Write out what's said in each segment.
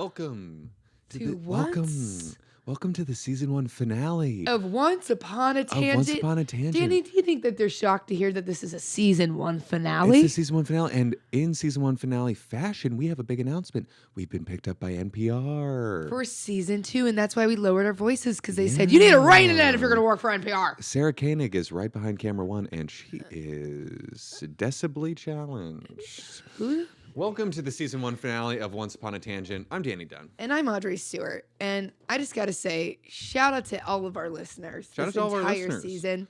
welcome Welcome to the season 1 finale of Once Upon a Tangent. Once Upon a Tangent. Danny, do you think that they're shocked to hear that this is a season 1 finale? It's the season 1 finale, and in season 1 finale fashion, we have a big announcement. We've been picked up by NPR for season 2, and that's why we lowered our voices, because they said, you need to rein it in if you're going to work for NPR. Sarah Koenig is right behind camera 1, and she is decibly challenged. Who? Welcome to the season 1 finale of Once Upon a Tangent. I'm Danny Dunn. And I'm Audrey Stewart. And I just got to say, shout out to all of our listeners. Shout out to all of our listeners. Season.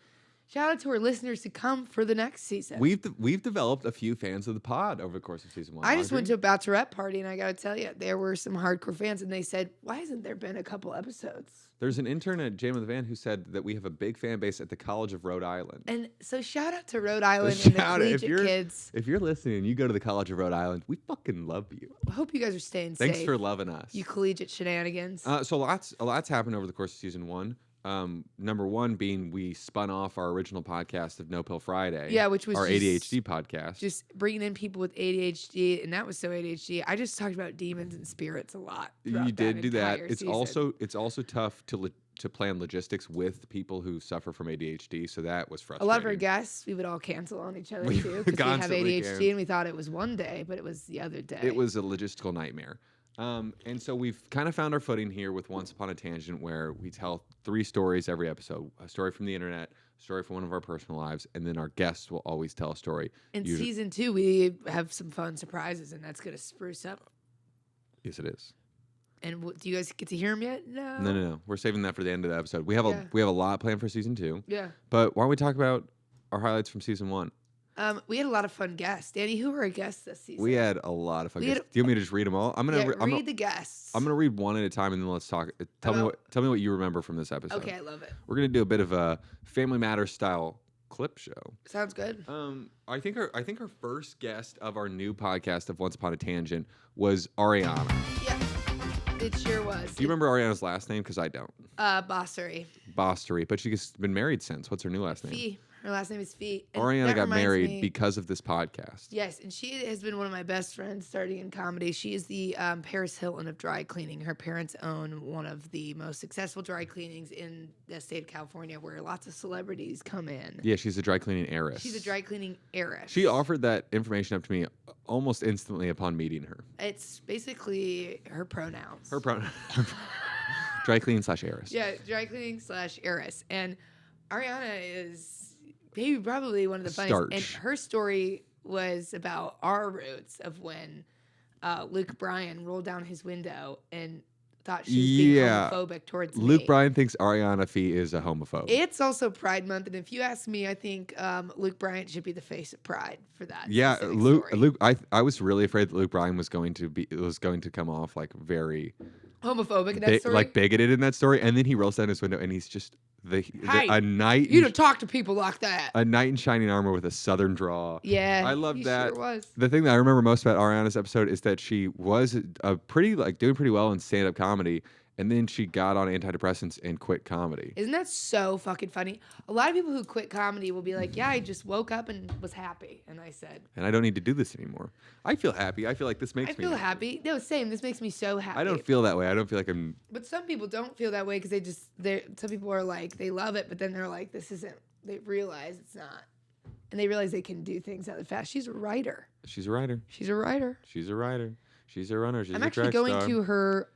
Shout out to our listeners who come for the next season. We've developed a few fans of the pod over the course of season 1. I just went to a bachelorette party, and I got to tell you, there were some hardcore fans, and they said, why hasn't there been a couple episodes? There's an intern at Jam of the Van who said that we have a big fan base at the College of Rhode Island. And so shout out to Rhode Island and the collegiate kids. If you're listening and you go to the College of Rhode Island, we fucking love you. I hope you guys are staying safe. Thanks for loving us. You collegiate shenanigans. So a lot's happened over the course of season 1. Number one being we spun off our original podcast of No Pill Friday. Yeah, which was our ADHD podcast. Just bringing in people with ADHD, and that was so ADHD. I just talked about demons and spirits a lot. You did do that. It's season. also tough to plan logistics with people who suffer from ADHD, so that was frustrating. A lot of our guests, we would all cancel on each other too because we have ADHD, and we thought it was one day, but it was the other day. It was a logistical nightmare. And so we've kind of found our footing here with Once Upon a Tangent, where we tell 3 stories every episode: a story from the internet, a story from one of our personal lives, and then our guests will always tell a story. In season 2, we have some fun surprises, and that's going to spruce up. Yes, it is. And do you guys get to hear them yet? No. No. We're saving that for the end of the episode. We have a lot planned for season 2. Yeah. But why don't we talk about our highlights from season 1? We had a lot of fun guests. Danny, who were our guests this season? We had a lot of fun guests. Do you want me to just read them all? I'm gonna read the guests. I'm gonna read one at a time, and then let's talk. Tell me what you remember from this episode. Okay, I love it. We're gonna do a bit of a Family Matters style clip show. Sounds good. I think our first guest of our new podcast of Once Upon a Tangent was Ariana. Yeah, it sure was. Do you remember Ariana's last name? Because I don't. Bossery. Bossery, but she's been married since. What's her new last name? Fee. Her last name is Fee. Ariana got married because of this podcast. Yes, and she has been one of my best friends starting in comedy. She is the Paris Hilton of dry cleaning. Her parents own one of the most successful dry cleanings in the state of California, where lots of celebrities come in. Yeah, she's a dry cleaning heiress. She's a dry cleaning heiress. She offered that information up to me almost instantly upon meeting her. It's basically her pronouns. Her pronouns. Dry cleaning / heiress. Yeah, dry cleaning / heiress. And Ariana is maybe probably one of the funniest. And her story was about our roots of when Luke Bryan rolled down his window and thought she was being homophobic towards me. Luke Bryan thinks Ariana Fee is a homophobe. It's also Pride Month, and if you ask me, I think Luke Bryan should be the face of Pride for that. Yeah, Luke. I was really afraid that Luke Bryan was going to come off like very homophobic in that story, like bigoted in that story, and then he rolls down his window and he's just a knight. You don't talk to people like that. A knight in shining armor with a southern drawl. Yeah, I love that. Sure was. The thing that I remember most about Ariana's episode is that she was doing pretty well in stand-up comedy, and then she got on antidepressants and quit comedy. Isn't that so fucking funny? A lot of people who quit comedy will be like, yeah, I just woke up and was happy. And I said, and I don't need to do this anymore. I feel happy. I feel like this makes me happy. No, same. This makes me so happy. I don't feel that way. I don't feel like I'm... But some people don't feel that way because some people are like, they love it, but then they're like, this isn't, they realize it's not. And they realize they can do things out of fast. She's a writer. She's a writer. She's a writer. She's a writer. She's a runner. She's I'm a actually going to her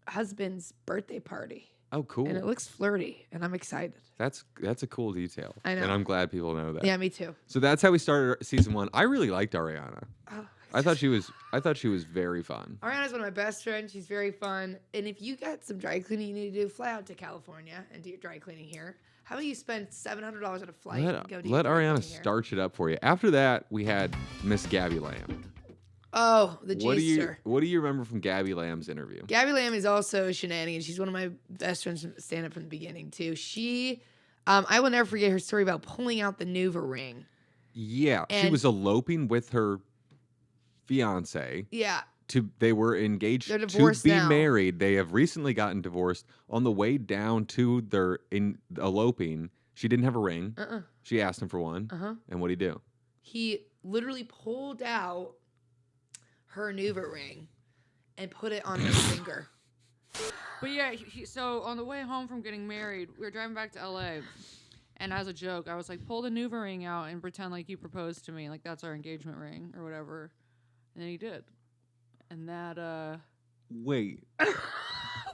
husband's birthday party. Oh, cool. And it looks flirty, and I'm excited. That's a cool detail. I know. And I'm glad people know that. Yeah, me too. So that's how we started season 1. I really liked Ariana. Oh, I thought she was very fun. Ariana's one of my best friends. She's very fun. And if you got some dry cleaning you need to do, fly out to California and do your dry cleaning here. How about you spend $700 on a flight and go do Let your dry Ariana cleaning starch it up for you. After that, we had Miss Gabby Lamb. Oh, the G-ster. What do you remember from Gabby Lamb's interview? Gabby Lamb is also shenanigans. She's one of my best friends from stand-up from the beginning, too. She, I will never forget her story about pulling out the Nuva ring. Yeah, she was eloping with her fiance. Yeah. They were engaged to be married. They have recently gotten divorced. On the way down to their eloping, she didn't have a ring. She asked him for one. And what'd he do? He literally pulled out her Nuva ring and put it on his finger. But yeah, so on the way home from getting married, we were driving back to LA. And as a joke, I was like, pull the Nuva ring out and pretend like you proposed to me. Like, that's our engagement ring or whatever. And then he did. And that, Wait.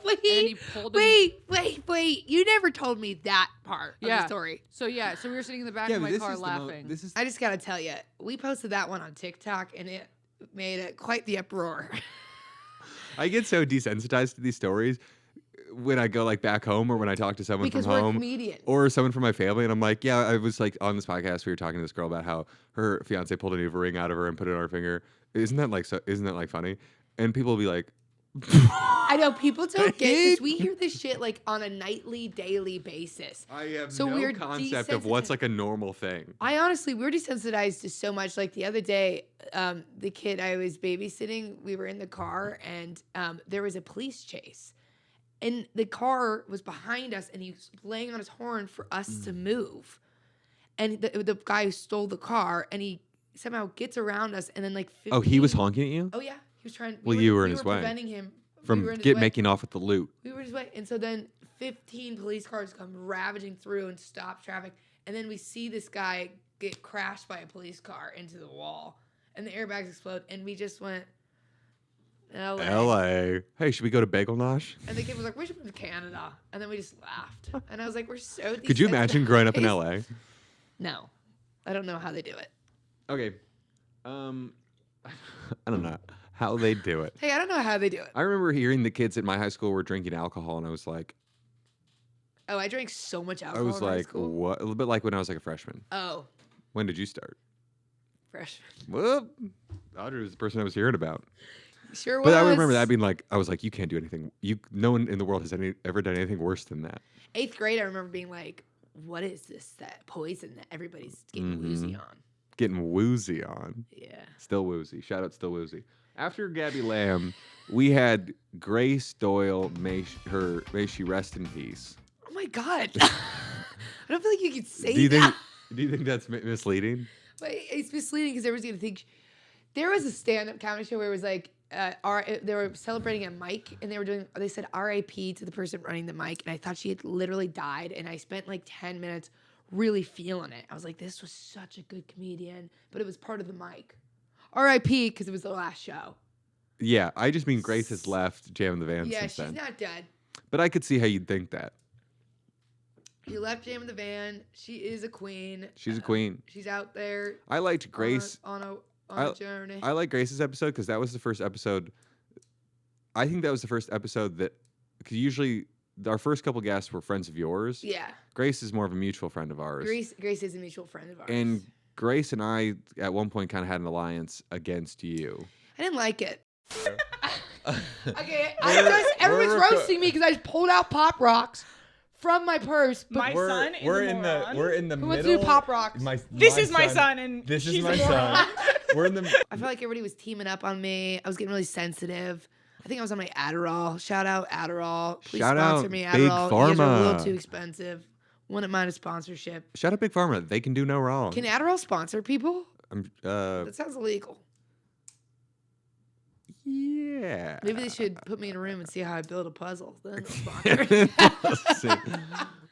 Wait. You never told me that part of the story. So we were sitting in the back of my car laughing. I just got to tell you, we posted that one on TikTok, and it made it quite the uproar. I get so desensitized to these stories when I go like back home or when I talk to someone because from we're home comedians. or someone from my family, and I'm like, yeah, I was like on this podcast. We were talking to this girl about how her fiance pulled a Nuva ring out of her and put it on her finger. Isn't that like funny? And people will be like, I know people don't get because we hear this shit like on a nightly, daily basis. I have no concept of what's like a normal thing. We're desensitized to so much. Like the other day, the kid I was babysitting, we were in the car and there was a police chase. And the car was behind us, and he was laying on his horn for us to move. And the guy who stole the car, and he somehow gets around us, and then like 15, oh, he was honking at you? Oh yeah, he was trying. You were in his way. Preventing him from making off with the loot. We were in his way, and so then 15 police cars come ravaging through and stop traffic, and then we see this guy get crashed by a police car into the wall, and the airbags explode, and we just went. LA. Hey, should we go to Bagel Nosh? And the kid was like, we should move to Canada. And then we just laughed. And I was like, we're so Could you imagine growing up in LA? No. I don't know how they do it. Okay. I don't know how they do it. Hey, I don't know how they do it. I remember hearing the kids at my high school were drinking alcohol, and I was like... Oh, I drank so much alcohol I was like, what? A little bit like when I was like a freshman. Oh. When did you start? Freshman. Well, Audrey was the person I was hearing about. Sure was. But I remember that being like, I was like, you can't do anything. No one in the world has ever done anything worse than that. 8th grade, I remember being like, what is that poison that everybody's getting woozy on? Getting woozy on. Yeah. Still woozy. Shout out Still Woozy. After Gabby Lamb, we had Grace Doyle, may she rest in peace. Oh my God. I don't feel like you could say that. Do you think that's misleading? But it's misleading because everyone's going to think... There was a stand-up comedy show where it was like, they were celebrating a mic, and they said R.I.P. to the person running the mic, and I thought she had literally died, and I spent like 10 minutes really feeling it. I was like, this was such a good comedian, but it was part of the mic. R.I.P. because it was the last show. Yeah, I just mean Grace has left Jam in the Van since then. Yeah, she's not dead. But I could see how you'd think that. She left Jam in the Van. She is a queen. She's a queen. She's out there. I liked Grace. On a journey. I like Grace's episode because that was the first episode. I think that was the first episode that, because usually our first couple guests were friends of yours. Yeah. Grace is more of a mutual friend of ours. Grace is a mutual friend of ours. And Grace and I, at one point, kind of had an alliance against you. I didn't like it. Okay, everyone's roasting me because I just pulled out Pop Rocks from my purse. But we're in the middle. Who wants to do Pop Rocks? This is my son, and this she's is my son. We're in the. I feel like everybody was teaming up on me. I was getting really sensitive. I think I was on my Adderall. Shout out Adderall. Please sponsor me, Adderall. Big Pharma. You guys are a little too expensive. Wouldn't mind a sponsorship. Shout out Big Pharma. They can do no wrong. Can Adderall sponsor people? That sounds illegal. Yeah. Maybe they should put me in a room and see how I build a puzzle. Then they'll sponsor.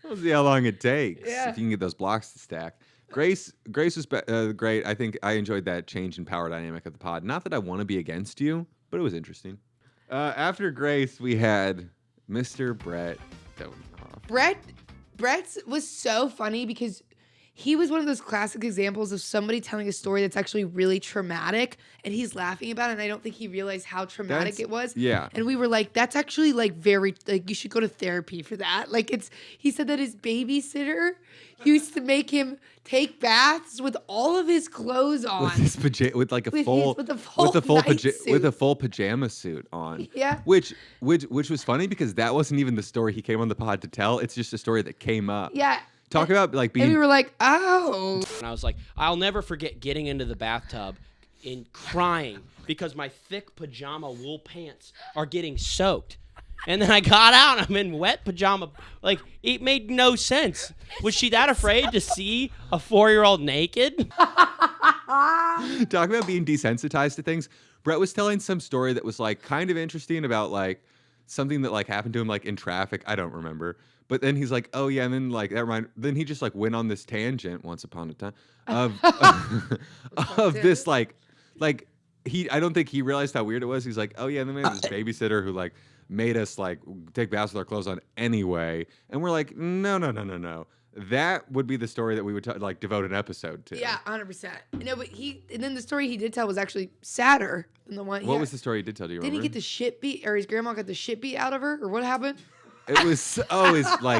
We'll see how long it takes. Yeah. If you can get those blocks to stack. Grace was great. I think I enjoyed that change in power dynamic of the pod. Not that I want to be against you, but it was interesting. After Grace, we had Mr. Brett Dodenhoff. Brett was so funny because he was one of those classic examples of somebody telling a story that's actually really traumatic, and he's laughing about it, and I don't think he realized how traumatic it was. Yeah. And we were like, that's actually like very, like, you should go to therapy for that. Like, he said that his babysitter used to make him take baths with all of his clothes on. With a full pajama suit on. Yeah. Which was funny because that wasn't even the story he came on the pod to tell. It's just a story that came up. Yeah. Talk about like being. And we were like, oh. And I was like, I'll never forget getting into the bathtub and crying because my thick pajama wool pants are getting soaked. And then I got out and I'm in wet pajama. Like, it made no sense. Was she that afraid to see a 4-year-old naked? Talk about being desensitized to things. Brett was telling some story that was like kind of interesting about like something that like happened to him like in traffic. I don't remember. But then he's like, oh yeah, and then like then he just like went on this tangent once upon a time of of this like I don't think he realized how weird it was. He's like, oh yeah, and then we had this babysitter who like made us like take baths with our clothes on anyway. And we're like, no. That would be the story that we would like devote an episode to. Yeah, 100%. No, but and then the story he did tell was actually sadder than the one. What was the story he did tell? Do you remember? Didn't he get the shit beat, or his grandma got the shit beat out of her, or what happened? It was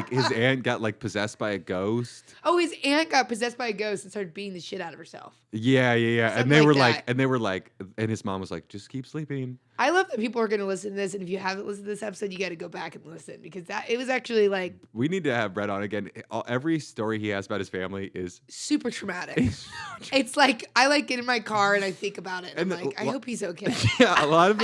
his aunt got like possessed by a ghost. Oh, his aunt got possessed by a ghost and started beating the shit out of herself. Yeah. And they were like, and his mom was like, just keep sleeping. I love that people are going to listen to this, and if you haven't listened to this episode, you got to go back and listen because it was actually like. We need to have Brett on again. Every story he has about his family is super traumatic. It's like I like get in my car and I think about it. And I'm like, I hope he's okay. Yeah, a lot of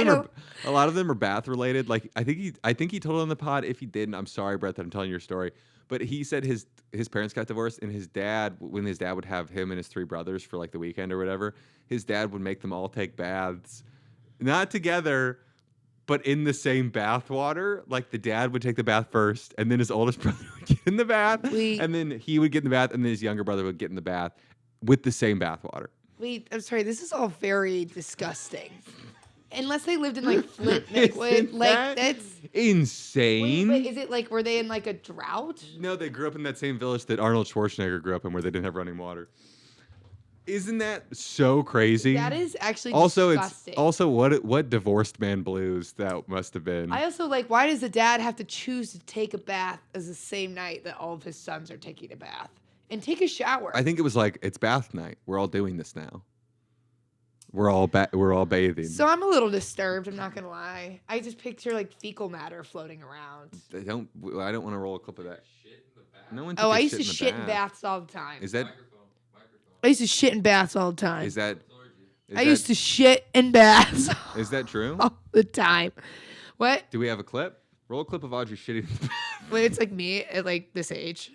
them are bath related. Like I think he told it on the pod. If he didn't, I'm sorry, Brett, that I'm telling your story. But he said his parents got divorced, and his dad, when his dad would have him and his 3 brothers for like the weekend or whatever, his dad would make them all take baths. Not together, but in the same bath water. Like the dad would take the bath first, and then his oldest brother would get in the bath, and then he would get in the bath, and then his younger brother would get in the bath with the same bath water. Wait, I'm sorry. This is all very disgusting. Unless they lived in like Flint, Midwood, like that's insane. Wait, is it like were they in like a drought? No, they grew up in that same village that Arnold Schwarzenegger grew up in, where they didn't have running water. Isn't that so crazy? That is actually disgusting. It's also what divorced man blues that must have been. I also like, why does the dad have to choose to take a bath as the same night that all of his sons are taking a bath and take a shower? I think it was like, it's bath night. We're all doing this now. We're all bathing. So I'm a little disturbed. I'm not gonna lie. I just picture like fecal matter floating around. I don't want to roll a clip of that. No one. I used to shit in baths all the time. Is that? I used to shit in baths all the time. Is that? I used to shit in baths. Is that true? All the time. What? Do we have a clip? Roll a clip of Audrey shitting in the bath. Wait, it's like me at like this age.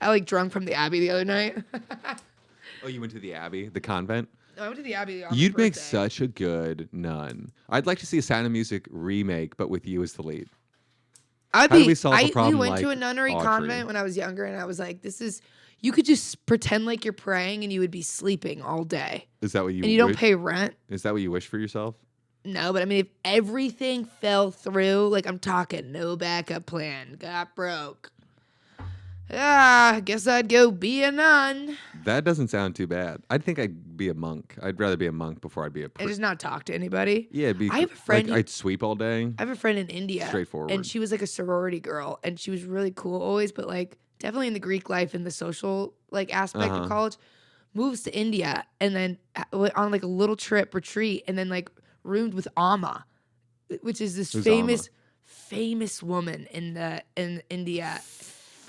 I like drunk from the Abbey the other night. Oh, you went to the Abbey, the convent? No, I went to the Abbey. You'd make such a good nun. I'd like to see a Sound of Music remake, but with you as the lead. How do we solve a problem? We went to a nunnery convent when I was younger, and I was like, "This is." You could just pretend like you're praying, and you would be sleeping all day. Is that what you? And you don't pay rent. Is that what you wish for yourself? No, but I mean, if everything fell through, like I'm talking, no backup plan, got broke. I guess I'd go be a nun. That doesn't sound too bad. I think I'd be a monk. I'd rather be a monk before I'd be a priest. And just not talk to anybody. Yeah, I have a friend. I'd sweep all day. I have a friend in India. Straightforward. And she was like a sorority girl, and she was really cool always, but like definitely in the Greek life and the social like aspect of college. Moves to India and then on like a little retreat, and then like roomed with Amma, which is this famous woman in India.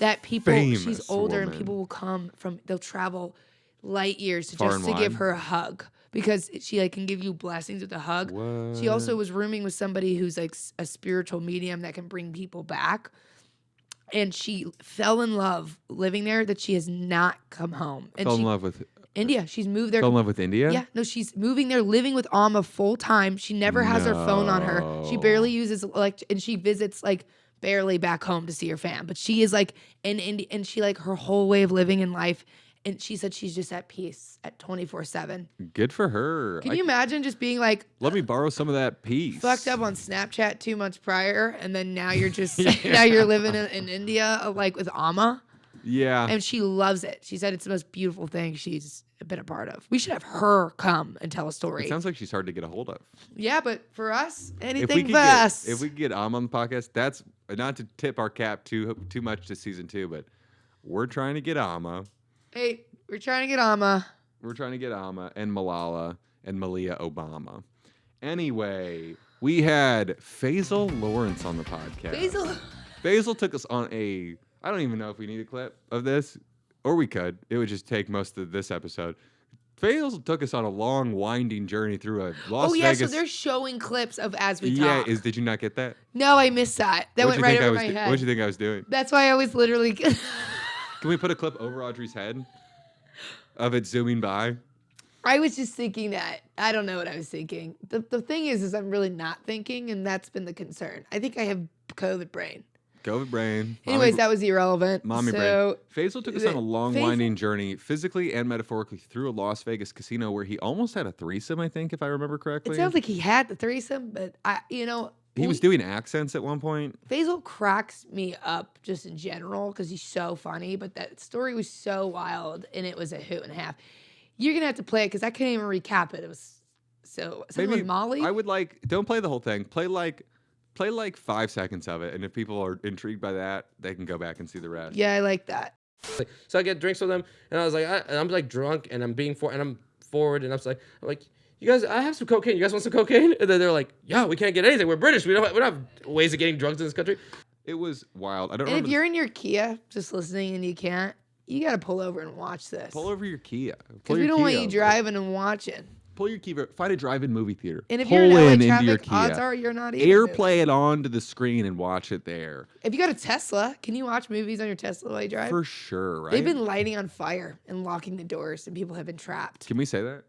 That people, she's older and people will come they'll travel light years to give her a hug because she like can give you blessings with a hug. What? She also was rooming with somebody who's like a spiritual medium that can bring people back. And she fell in love living there that she has not come home. And fell in love with India. She's moved there. Fell in love with India? Yeah. No, she's moving there, living with Amma full time. She never has her phone on her. She barely uses and she visits like barely back home to see her fam, but she is like in India, and she like her whole way of living in life, and she said she's just at peace at 24/7. Good for her. Can you imagine just being like, let me borrow some of that peace? Fucked up on Snapchat 2 months prior, and then now you're just now you're living in India like with Amma. Yeah, and she loves it. She said it's the most beautiful thing she's been a part of. We should have her come and tell a story. It sounds like she's hard to get a hold of. Yeah, but for us, anything for us. If we could get Amma on the podcast, that's not to tip our cap too much to season 2, but we're trying to get Amma. Hey, we're trying to get Amma. We're trying to get Amma and Malala and Malia Obama. Anyway, we had Faisal Lawrence on the podcast. Faisal took us on I don't even know if we need a clip of this, or we could. It would just take most of this episode. Faisal took us on a long, winding journey through a Las Vegas. So they're showing clips of as we talk. Yeah, did you not get that? No, I missed that. That went right over my head. What did you think I was doing? That's why I was literally... Can we put a clip over Audrey's head of it zooming by? I was just thinking that. I don't know what I was thinking. The thing is I'm really not thinking, and that's been the concern. I think I have COVID brain. COVID brain. Anyways, that was irrelevant. Mommy brain. Faisal took us on a long, winding journey, physically and metaphorically, through a Las Vegas casino where he almost had a threesome, I think, if I remember correctly. It sounds like he had the threesome, but he was doing accents at one point. Faisal cracks me up just in general because he's so funny, but that story was so wild, and it was a hoot and a half. You're going to have to play it because I couldn't even recap it. It was so... Something with Molly? I would don't play the whole thing. Play like 5 seconds of it, and if people are intrigued by that, they can go back and see the rest. Yeah, I like that. So I get drinks with them, and I was like, I'm like drunk, and I'm forward, and I'm like, you guys, I have some cocaine. You guys want some cocaine? And then they're like, yeah, we can't get anything. We're British. We don't have ways of getting drugs in this country. It was wild. I don't. And if you're in your Kia, just listening, and you can't, you got to pull over and watch this. Pull over your Kia. Because we don't want you driving and watching. Pull your Kia. Find a drive-in movie theater. And if pull you're in LA into your traffic, Kia. odds are you're not even. AirPlay it onto the screen and watch it there. If you got a Tesla, can you watch movies on your Tesla while you drive? For sure, right? They've been lighting on fire and locking the doors, and people have been trapped. Can we say that?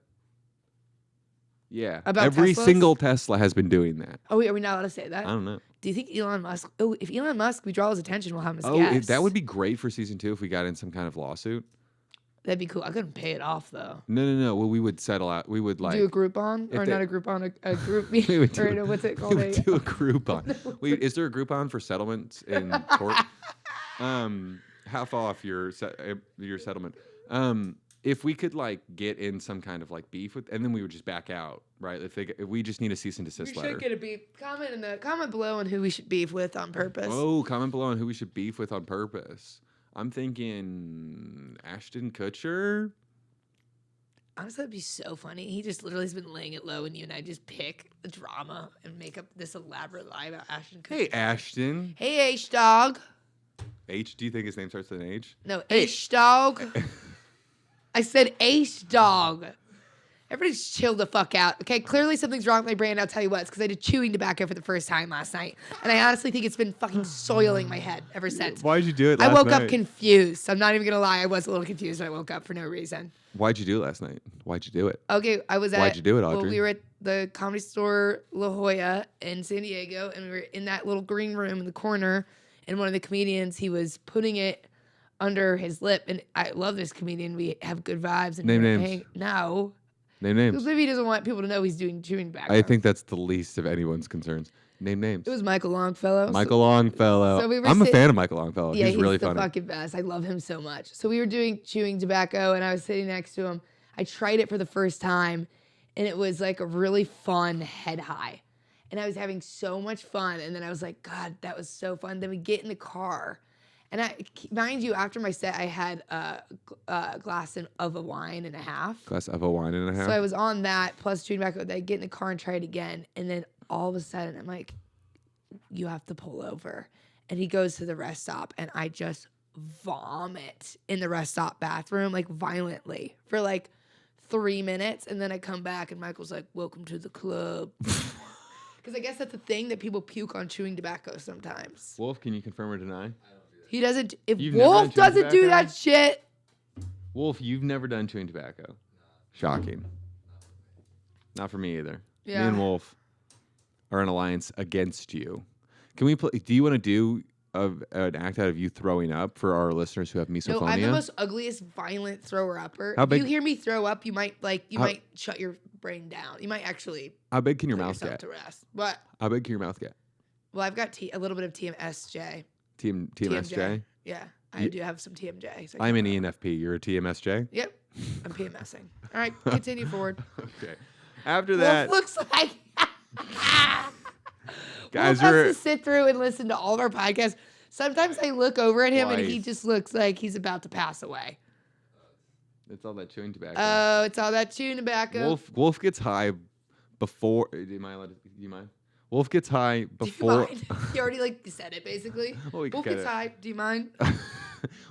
Yeah. About every Teslas? single Tesla has been doing that. Oh, are we not allowed to say that? I don't know. Do you think Elon Musk? Oh, if Elon Musk, we draw his attention, we'll have him as guest. That would be great for season 2 if we got in some kind of lawsuit. That'd be cool. I couldn't pay it off though. No. Well, we would settle out. We would do a Groupon or not a Groupon, a group meeting. We would do, or no, what's it called? We would do a Groupon. Wait, is there a Groupon for settlements in court? Half off your settlement. If we could get in some kind of beef with, and then we would just back out, right? If we just need a cease and desist letter. We should get a beef. Comment below on who we should beef with on purpose. Oh, comment below on who we should beef with on purpose. I'm thinking Ashton Kutcher. Honestly, that'd be so funny. He just literally has been laying it low, and you and I just pick the drama and make up this elaborate lie about Ashton Kutcher. Hey, Ashton. Hey, H-Dog. H? Do you think his name starts with an H? No, H-Dog. I said H-Dog. Everybody just chill the fuck out. Okay, clearly something's wrong with my brain. I'll tell you what. It's because I did chewing tobacco for the first time last night. And I honestly think it's been fucking soiling my head ever since. Why'd you do it I woke up confused. I'm not even going to lie. I was a little confused when I woke up for no reason. Why'd you do it last night? Why'd you do it? Okay, I was at... Why'd you do it, Audrey? Well, we were at the Comedy Store La Jolla in San Diego, and we were in that little green room in the corner, and one of the comedians, he was putting it under his lip, and I love this comedian. We have good vibes. And Name names. No. Name names. Because maybe he doesn't want people to know he's doing chewing tobacco. I think that's the least of anyone's concerns. Name names. It was Michael Longfellow. Michael Longfellow. So we were I'm a fan of Michael Longfellow. Yeah, he's really the funny. Fucking best. I love him so much. So we were doing chewing tobacco, and I was sitting next to him. I tried it for the first time, and it was like a really fun head high. And I was having so much fun, and then I was like, God, that was so fun. Then we get in the car. And mind you, after my set, I had a glass of a wine and a half. Glass of a wine and a half. So I was on that, plus chewing tobacco. Then I get in the car and try it again. And then all of a sudden, I'm like, you have to pull over. And he goes to the rest stop, and I just vomit in the rest stop bathroom, violently, for 3 minutes. And then I come back, and Michael's like, welcome to the club. Because I guess that's a thing that people puke on chewing tobacco sometimes. Wolf, can you confirm or deny? He doesn't. If You've Wolf doesn't do that shit. Wolf, you've never done chewing tobacco. Shocking. Not for me either. Yeah. Me and Wolf are an alliance against you. Can we play? Do you want to do an act out of you throwing up for our listeners who have misophonia? No, I'm the most ugliest, violent thrower-upper. How big? If you hear me throw up, you might might shut your brain down. You might actually. How big can your put mouth yourself get? to rest. What? How big can your mouth get? Well, I've got a little bit of TMSJ. TMSJ? Yeah, I do have some TMJ. So I'm an ENFP. You're a TMSJ? Yep, I'm PMSing. All right, continue forward. Okay. After that, Wolf looks like. guys, Wolf has to sit through and listen to all of our podcasts. Sometimes I look over at him and he just looks like he's about to pass away. It's all that chewing tobacco. Oh, it's all that chewing tobacco. Wolf gets high before. Do you mind? Wolf gets high before. Do you mind? You already said it basically. Well, we Wolf can gets cut it. high. Do you mind?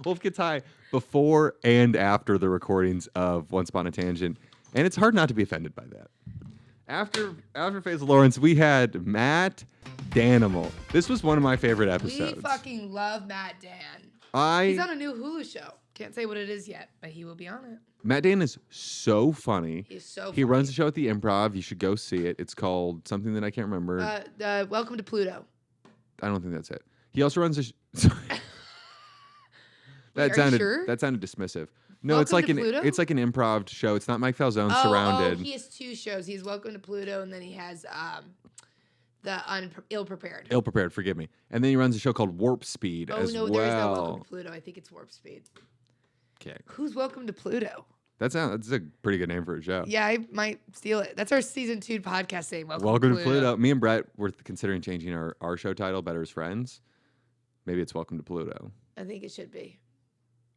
Wolf gets high before and after the recordings of Once Upon a Tangent, and it's hard not to be offended by that. After Faisal Lawrence, we had Matt Danimal. This was one of my favorite episodes. We fucking love Matt Dan. He's on a new Hulu show. Can't say what it is yet, but he will be on it. Matt Damon is so funny. He's so funny. He runs a show at the Improv. You should go see it. It's called something that I can't remember. Welcome to Pluto. I don't think that's it. He also runs a. Wait, are you sure? That sounded dismissive. No, Welcome it's like an improv show. It's not Mike Falzone Oh, Surrounded. he has 2 shows. He has Welcome to Pluto, and then he has the Ill Prepared. Ill Prepared, forgive me. And then he runs a show called Warp Speed Oh as no, well. there is no Welcome to Pluto. I think it's Warp Speed. Okay, Who's Welcome to Pluto? that's a pretty good name for a show. Yeah, I might steal it. That's our season 2 podcast name. Welcome to Pluto. Me and Brett were considering changing our show title, Better as Friends. Maybe it's Welcome to Pluto. I think it should be.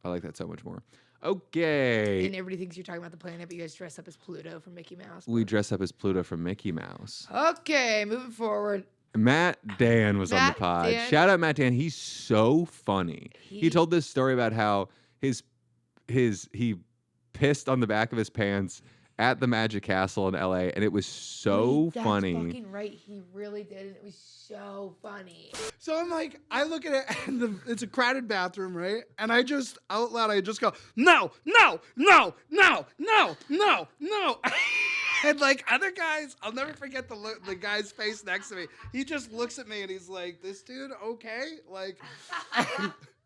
I like that so much more. Okay. And everybody thinks you're talking about the planet, but you guys dress up as Pluto from Mickey Mouse. We dress up as Pluto from Mickey Mouse. Okay, moving forward. Matt Dan was on the Matt pod. Dan. Shout out Matt Dan. He's so funny. He told this story about how he pissed on the back of his pants at the Magic Castle in LA, and it was so That's funny. fucking right. He really did, and it was so funny. So I'm like, I look at it, and it's a crowded bathroom, right? And I just, out loud, I just go, no, no, no, no, no, no, no. And like other guys, I'll never forget the guy's face next to me. He just looks at me and he's like, this dude, okay? Like,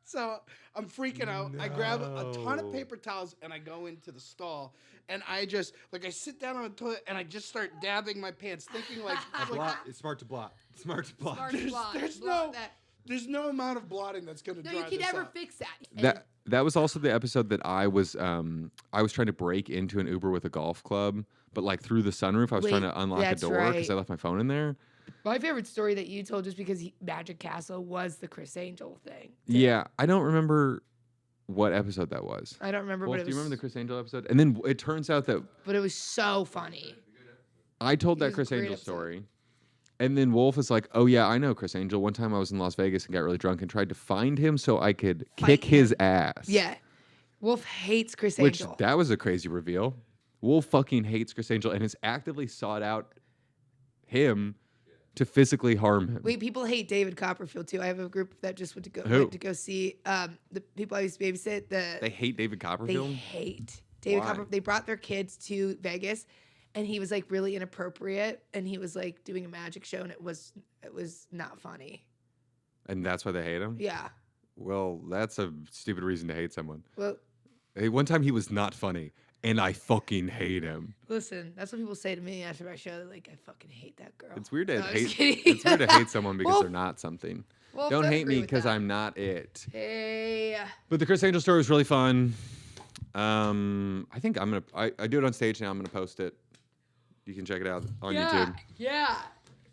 so I'm freaking out. I grab a ton of paper towels and I go into the stall. And I just, like, I sit down on the toilet and I just start dabbing my pants, thinking like, It's smart to blot. Smart to blot. Smart to blot. there's Blot no, that. there's no amount of blotting that's gonna No, dry you can this never up. fix that. That was also the episode that I was trying to break into an Uber with a golf club, but like through the sunroof, I was trying to unlock a that's door because right. I left my phone in there. My favorite story that you told, just because Magic Castle was the Chris Angel thing. Yeah, I don't remember what episode that was. I don't remember, Wolf, but it do you was. remember the Chris Angel episode? And then it turns out that But it was so funny. I told It that was a Chris great Angel episode. story. And then Wolf is like, oh, yeah, I know Chris Angel. One time I was in Las Vegas and got really drunk and tried to find him so I could kick his ass. Yeah. Wolf hates Chris Which, Angel. that was a crazy reveal. Wolf fucking hates Chris Angel and has actively sought out him to physically harm him. Wait, people hate David Copperfield too. I have a group that just went to go see the people I used to babysit. They hate David They Copperfield? hate David Why? Copperfield. They brought their kids to Vegas, and he was like really inappropriate, and he was like doing a magic show, and it was not funny. And that's why they hate him? Yeah. Well, that's a stupid reason to hate someone. Well, Hey, one time he was not funny, and I fucking hate him. listen, that's what people say to me after my show. They're like, I fucking hate that girl. It's weird to No, I'm just hate. kidding. It's weird to hate someone because Wolf- they're not something. Wolf Don't does hate agree me with because that. I'm not it. Hey. But the Chris Angel story was really fun. I think I'm gonna. I do it on stage now. I'm gonna post it. You can check it out on YouTube. Yeah.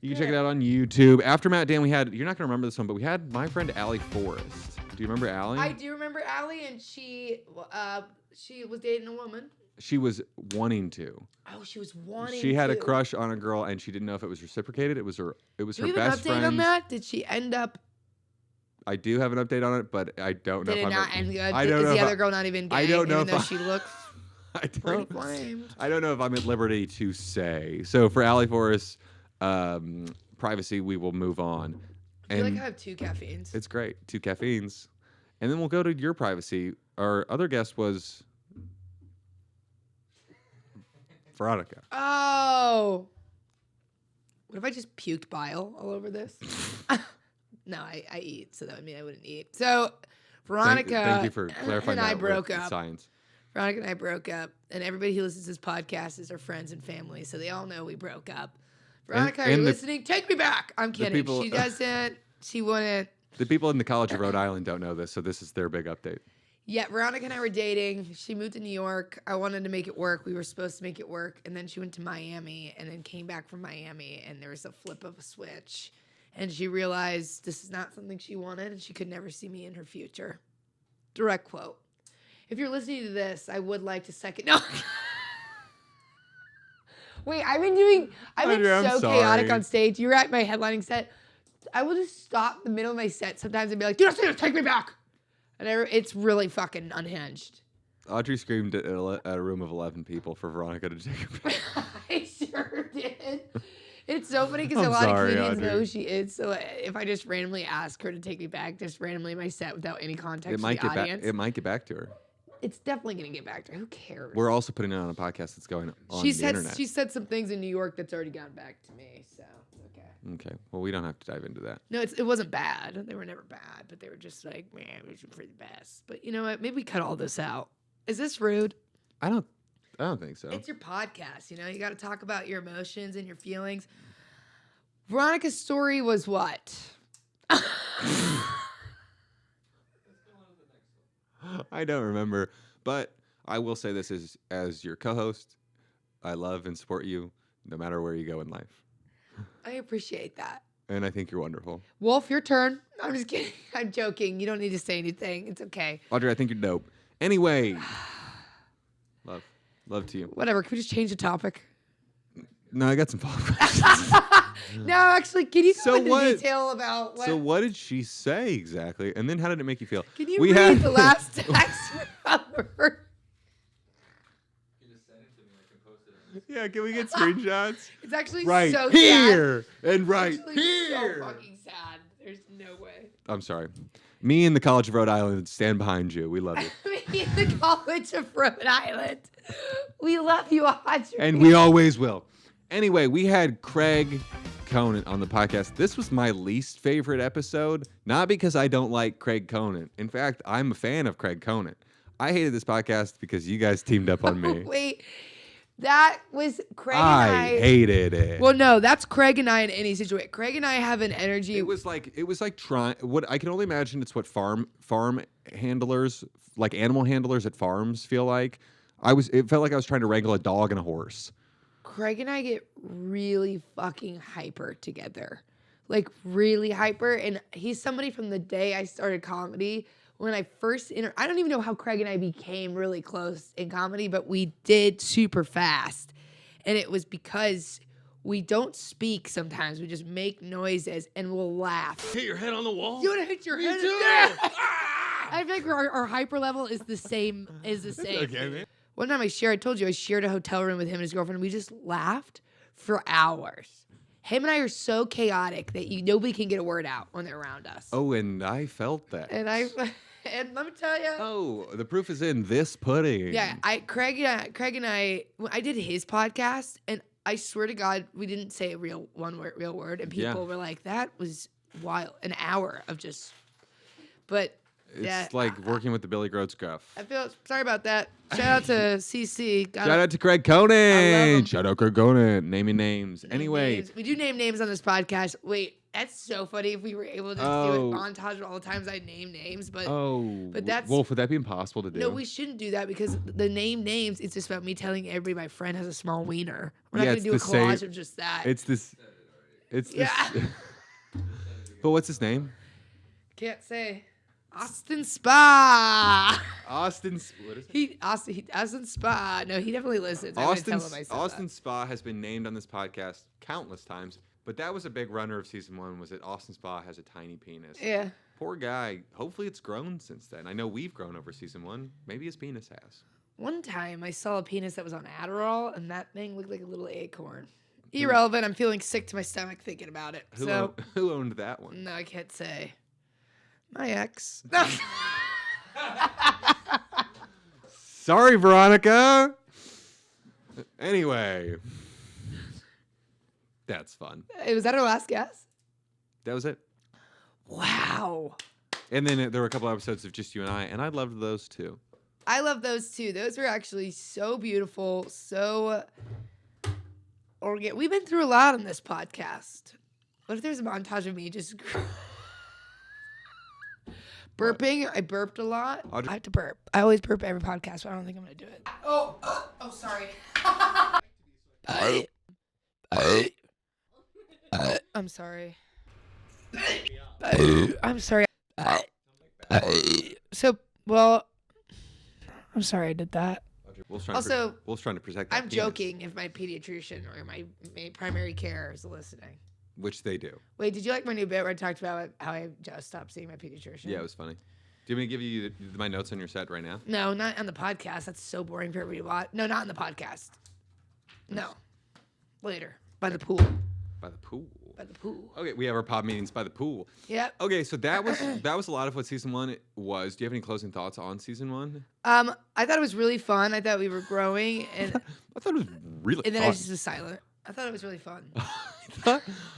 You can check it out on YouTube. After Matt Dan, we had. You're not gonna remember this one, but we had my friend Allie Forrest. Do you remember Allie? I do remember Allie, and she was dating a woman. She was wanting to. Oh, she was wanting. She had a to. crush on a girl, and she didn't know if it was reciprocated. It was her. It was Do her we have an best update friend. on that? Did she end up? I do have an update on it, but I don't know Did if it I'm. not end good? I don't Is know the if other girl not even gay? I don't know even if though I- she looks I pretty don't. flamed. I don't know if I'm at liberty to say. So for Allie Forrest, privacy, we will move on. I feel And like I have 2 caffeines. it's great. 2 caffeines. And then we'll go to your privacy. Our other guest was Veronica. Oh. What if I just puked bile all over this? No, I eat, so that would mean I wouldn't eat. So Veronica Thank you for clarifying and that I broke with up. science. Veronica and I broke up, and everybody who listens to this podcast is our friends and family, so they all know we broke up. Veronica, are you and the- listening? Take me back. I'm kidding. people- She doesn't. She wouldn't. The people in the College of Rhode Island don't know this, so this is their big update. Yeah, Veronica and I were dating. She moved to New York. I wanted to make it work. We were supposed to make it work. And then she went to Miami and then came back from Miami. And there was a flip of a switch. And she realized this is not something she wanted and she could never see me in her future. Direct quote. If you're listening to this, I would like to second. No. Wait, I've been Audrey, I'm so chaotic sorry. on stage. You're at my headlining set. I will just stop the middle of my set sometimes and be like, "Do not take me back." And it's really fucking unhinged. Audrey screamed at a room of 11 people for Veronica to take her back. I sure did. It's so funny because a I'm lot sorry, of comedians Audrey. know who she is. So if I just randomly ask her to take me back, just randomly in my set without any context It to might the get back. audience, It might get back to her. it's definitely gonna get back to her. Who cares? We're also putting it on a podcast that's going on the internet. She said some things in New York that's already gotten back to me, so it's okay. Okay. Well, we don't have to dive into that. No, it wasn't bad. They were never bad, but they were just like, man, we should for the best. But you know what? Maybe we cut all this out. Is this rude? I don't think so. It's your podcast, you know. You got to talk about your emotions and your feelings. Veronica's story was what? I don't remember, but I will say this as your co-host, I love and support you no matter where you go in life. I appreciate that. And I think you're wonderful. Wolf, your turn. I'm just kidding. I'm joking. You don't need to say anything. It's okay. Audrey, I think you're dope. Anyway, love to you. Whatever. Can we just change the topic? No, I got some follow-up questions. No, actually, can you go So into detail about what? So what did she say exactly? And then how did it make you feel? Can you read the last text from her? Yeah, can we get screenshots? It's actually Right so here sad. and right It's here. so fucking sad. There's no way. I'm sorry. Me and the College of Rhode Island stand behind you. We love you. Me and the College of Rhode Island. We love you, Audrey. And we always will. Anyway, we had Craig Conant on the podcast. This was my least favorite episode, not because I don't like Craig Conant. In fact, I'm a fan of Craig Conant. I hated this podcast because you guys teamed up on me. Wait, that was Craig and I hated it. Well, no, that's Craig and I in any situation. Craig and I have an energy. It was like trying. What I can only imagine it's what farm handlers, like animal handlers at farms, feel like. It felt like I was trying to wrangle a dog and a horse. Craig and I get really fucking hyper together. Like really hyper. And he's somebody from the day I started comedy. When I first I don't even know how Craig and I became really close in comedy, but we did super fast. And it was because we don't speak sometimes. We just make noises and we'll laugh. Hit your head on the wall. You want to hit your head? too. Yeah. I think our hyper level is the same. Okay, man. One time I told you I shared a hotel room with him and his girlfriend. And we just laughed for hours. Him and I are so chaotic that nobody can get a word out when they're around us. Oh, and I felt that. And let me tell you. Oh, the proof is in this pudding. Yeah, Craig and I did his podcast, and I swear to God, we didn't say a real word, and people were like, "That was wild." An hour of just, but. It's like working with the Billy Groats gruff. I feel sorry about that. Shout out to CC. Shout out to Craig Conant. Shout out Craig Conant. Naming names. Anyway. Names. We do name names on this podcast. Wait, that's so funny if we were able to do a montage of all the times I name names. But that's... Wolf, would that be impossible to do? No, we shouldn't do that because the name names, it's just about me telling everybody my friend has a small wiener. We're not going to do a collage of just that. It's this... But what's his name? Can't say. Austin Spa. Austin, what is it? Austin Spa. No, he definitely listens. Austin Spa has been named on this podcast countless times, but that was a big runner of season 1. Was that Austin Spa has a tiny penis? Yeah. Poor guy. Hopefully, it's grown since then. I know we've grown over season 1. Maybe his penis has. One time, I saw a penis that was on Adderall, and that thing looked like a little acorn. Irrelevant. I'm feeling sick to my stomach thinking about it. Who owned that one? No, I can't say. My ex. Sorry, Veronica. Anyway. That's fun. Was that our last guess? That was it. Wow. And then there were a couple episodes of just you and I loved those too. I love those too. Those were actually so beautiful, so organic. We've been through a lot on this podcast. What if there's a montage of me just... burping. I burped a lot. I have to burp. I always burp every podcast, but I don't think I'm going to do it. Oh, sorry. I'm sorry. I'm sorry. I'm sorry I did that. Wolf's trying to protect that I'm penis, joking if my pediatrician or my primary care is listening. which they do. Wait, did you like my new bit where I talked about how I just stopped seeing my pediatrician? Yeah, it was funny. Do you want me to give you my notes on your set right now? No, not on the podcast. That's so boring for everybody to watch. No, not on the podcast. No. Later. By the pool. By the pool. by the pool. Okay, we have our pod meetings by the pool. Yep. Okay, so that was a lot of what season 1 was. Do you have any closing thoughts on season 1? I thought it was really fun. I thought we were growing, and I thought it was really and then fun. I just was silent. I thought it was really fun.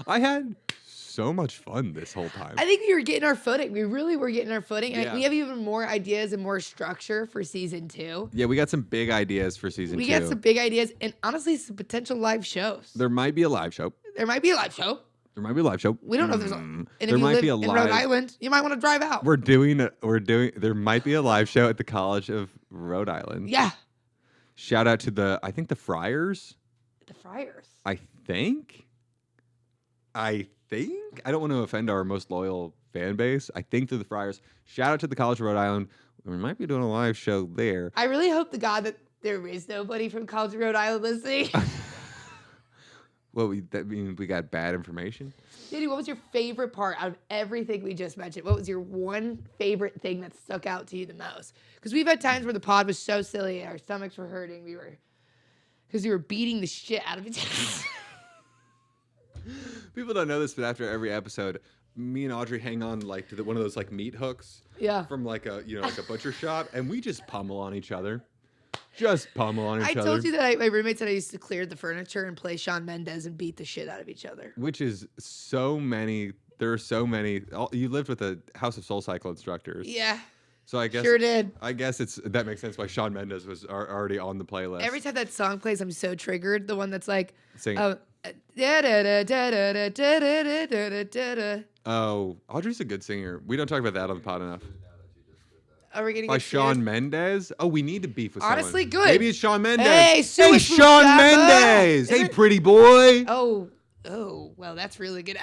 I had so much fun this whole time. I think we were getting our footing. We really were getting our footing. Yeah. We have even more ideas and more structure for season 2. Yeah, we got some big ideas for season 2. We got some big ideas, and honestly, some potential live shows. There might be a live show. There might be a live show. We don't know if there's a. And if There you might live be a in live. Rhode Island, you might want to drive out. There might be a live show at the College of Rhode Island. Yeah. Shout out to the Friars. The Friars. I think. I don't want to offend our most loyal fan base. I think they're the Friars. Shout out to the College of Rhode Island. We might be doing a live show there. I really hope to God that there is nobody from College of Rhode Island listening. Well, that means we got bad information. Danny, what was your favorite part out of everything we just mentioned? What was your one favorite thing that stuck out to you the most? Because we've had times where the pod was so silly and our stomachs were hurting. Because we were beating the shit out of each other. People don't know this, but after every episode, me and Audrey hang on like to one of those like meat hooks. Yeah. From like a butcher shop, and we just pummel on each other. Just pummel on each other. I told you that my roommate said I used to clear the furniture and play Shawn Mendes and beat the shit out of each other. Which is so many. There are so many. You lived with a House of Soul Cycle instructors. Yeah. So I guess sure did. I guess that makes sense why Shawn Mendes was already on the playlist. Every time that song plays, I'm so triggered. The one that's like, Sing. oh, Oh, Audrey's a good singer. We don't talk about that on the pod enough. Are we gonna By get Shawn sued? Mendes? Oh, we need to beef with Honestly, someone. good. Maybe it's Shawn Mendes. Hey, sue hey, us from Shawn Shabba. Mendes. Hey, pretty boy. Oh, well, that's really good.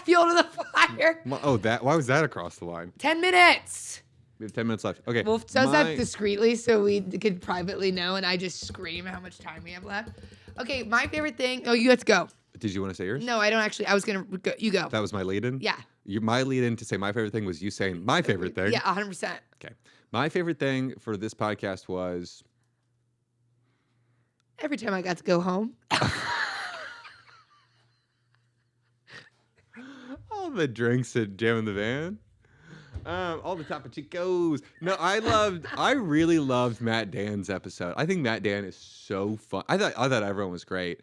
Fuel to the fire. Oh, why was that across the line? 10 minutes. We have 10 minutes left. Okay. Wolf does that discreetly so we could privately know, and I just scream how much time we have left. Okay, my favorite thing. Oh, you have to go. Did you want to say yours? No, I don't actually. I was going to go. You go. That was my lead-in? Yeah. My lead-in to say my favorite thing was you saying my favorite thing. Yeah, 100%. Okay. My favorite thing for this podcast was... Every time I got to go home. All the drinks at Jam in the Van. All the Topo Chicos. No, I really loved Matt Dan's episode. I think Matt Dan is so fun. I thought everyone was great.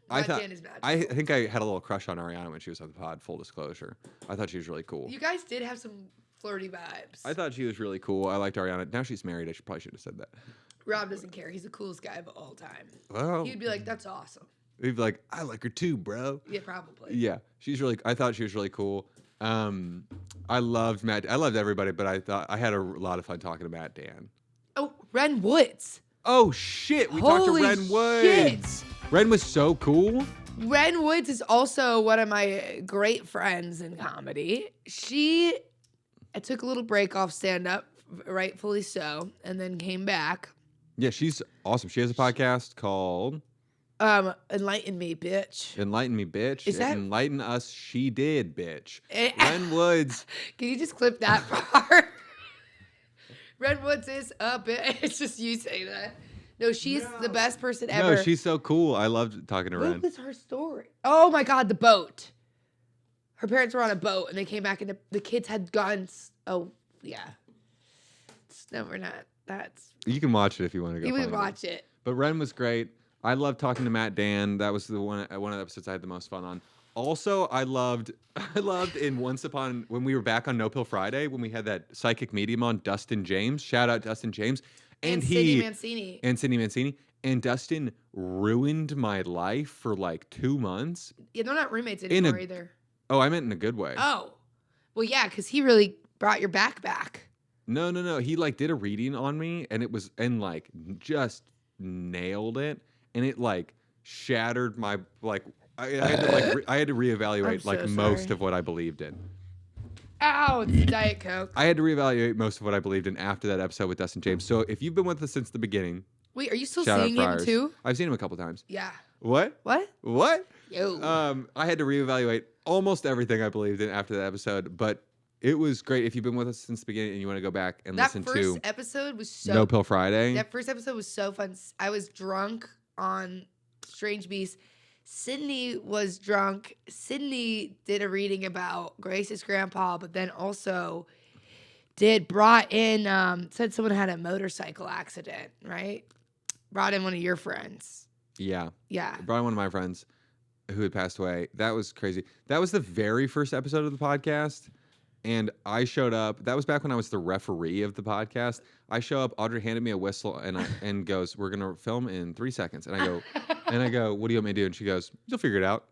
Dan is magical. I think I had a little crush on Ariana when she was on the pod, full disclosure. I thought she was really cool. You guys did have some flirty vibes. I thought she was really cool. I liked Ariana. Now she's married. I probably should have said that. Rob doesn't care. He's the coolest guy of all time. Well, He'd be like, that's awesome. he'd be like, I like her too, bro. Yeah, probably. Yeah, I thought she was really cool. I loved Matt. I loved everybody, but I thought I had a lot of fun talking to Matt Dan. Oh, Ren Woods. Oh shit! We talked to Holy Ren Woods. Ren was so cool. Ren Woods is also one of my great friends in comedy. I took a little break off stand-up, rightfully so, and then came back. Yeah, she's awesome. She has a podcast called Enlighten Me, bitch. Enlighten Me, bitch. Is that- Enlighten Us, she did, bitch. Ren Woods. Can you just clip that part? Ren Woods is a bitch. It's just you saying that. No, she's the best person ever. No, she's so cool. I loved talking to What Ren. was her story? Oh my God, the boat. Her parents were on a boat and they came back and the kids had guns. Oh, yeah. No, we're not. You can watch it if you want to go. You find would watch it. But Ren was great. I loved talking to Matt Dan. That was one of the episodes I had the most fun on. Also, I loved in when we were back on No Pill Friday when we had that psychic medium on, Dustin James. Shout out Dustin James. And Sydney Mancini. And Sydney Mancini. And Dustin ruined my life for like 2 months. Yeah, they're not roommates anymore either. Oh, I meant in a good way. Oh. Well, yeah, because he really brought your back. No. He like did a reading on me and just nailed it. And it like shattered my I had to reevaluate most of what I believed in. Ow, it's Diet Coke. I had to reevaluate most of what I believed in after that episode with Dustin James. So if you've been with us since the beginning, wait, are you still shout out seeing him Friars. too? I've seen him a couple times. Yeah. What? Yo. I had to reevaluate almost everything I believed in after that episode, but it was great. If you've been with us since the beginning and you want to go back and listen to that first episode was so No Pill Friday. That first episode was so fun. I was drunk on Strange Beast, Sydney was drunk. Sydney did a reading about Grace's grandpa, but then also brought in, said someone had a motorcycle accident, right? Brought in one of your friends. Yeah. Yeah. Brought in one of my friends who had passed away. That was crazy. That was the very first episode of the podcast. And I showed up. That was back when I was the referee of the podcast. I show up. Audrey handed me a whistle and goes, "We're gonna film in 3 seconds." And I go, "What do you want me to do?" And she goes, "You'll figure it out."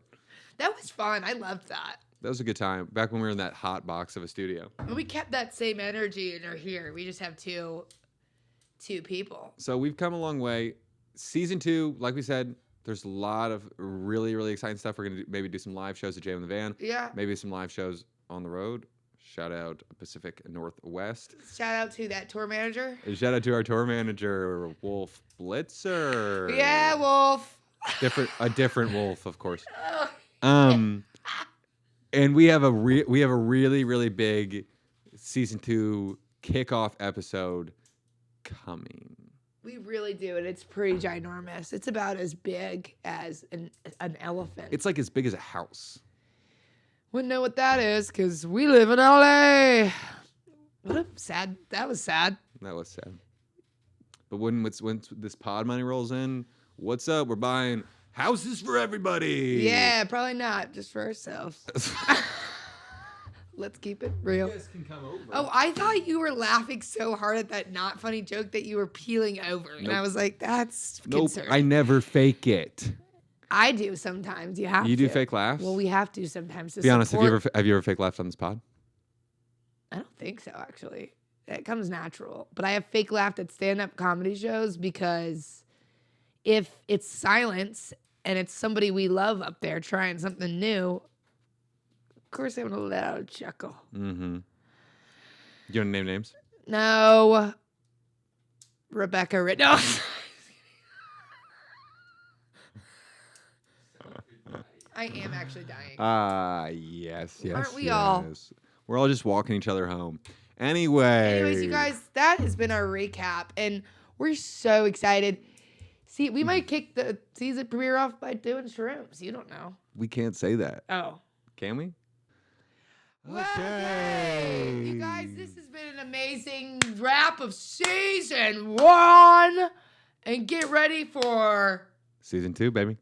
That was fun. I loved that. That was a good time. Back when we were in that hot box of a studio. And we kept that same energy and are here. We just have two people. So we've come a long way. Season 2, like we said, there's a lot of really, really exciting stuff. We're gonna maybe do some live shows at Jam in the Van. Yeah. Maybe some live shows on the road. Shout out Pacific Northwest. Shout out to that tour manager. And shout out to our tour manager, Wolf Blitzer. Yeah, Wolf. A different Wolf, of course. And we have a really, really big season 2 kickoff episode coming. We really do, and it's pretty ginormous. It's about as big as an elephant. It's like as big as a house. Wouldn't know what that is because we live in LA. What a sad. That was sad. That was sad. But when this pod money rolls in, what's up? We're buying houses for everybody. Yeah, probably not. Just for ourselves. Let's keep it real. You guys can come over. Oh, I thought you were laughing so hard at that not funny joke that you were peeling over. And I was like, that's concerning. I never fake it. I do sometimes. You have to. You do fake laughs? Well, we have to sometimes. To be honest, have you ever fake laughed on this pod? I don't think so, actually. It comes natural. But I have fake laughed at stand-up comedy shows because if it's silence and it's somebody we love up there trying something new, of course I'm going to let out a chuckle. Mm-hmm. You want to name names? No. Rebecca No. I am actually dying. Yes. Aren't we all? We're all just walking each other home. Anyways, you guys, that has been our recap, and we're so excited. See, we might kick the season premiere off by doing shrooms. You don't know. We can't say that. Oh. Can we? Okay. You guys, this has been an amazing wrap of season 1. And get ready for season 2, baby.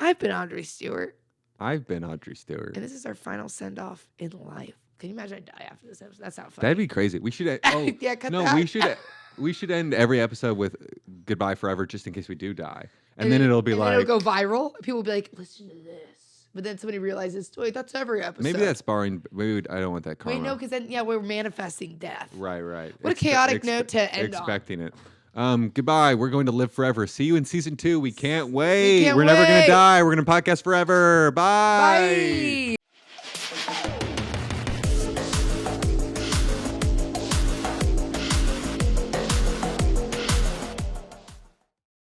I've been Audrey Stewart. I've been Audrey Stewart. And this is our final send-off in life. Can you imagine I die after this episode? That's not funny. That'd be crazy. We should yeah, cut that. we should end every episode with goodbye forever just in case we do die. And then it'll be like it'll go viral. People will be like, listen to this. But then somebody realizes, wait, that's every episode. Maybe that's borrowing. Maybe I don't want that karma. Wait, no, because then we're manifesting death. Right. What a chaotic note to end on. Expecting it. Goodbye. We're going to live forever. See you in season 2. We can't wait. We're never going to die. We're going to podcast forever. Bye. Bye.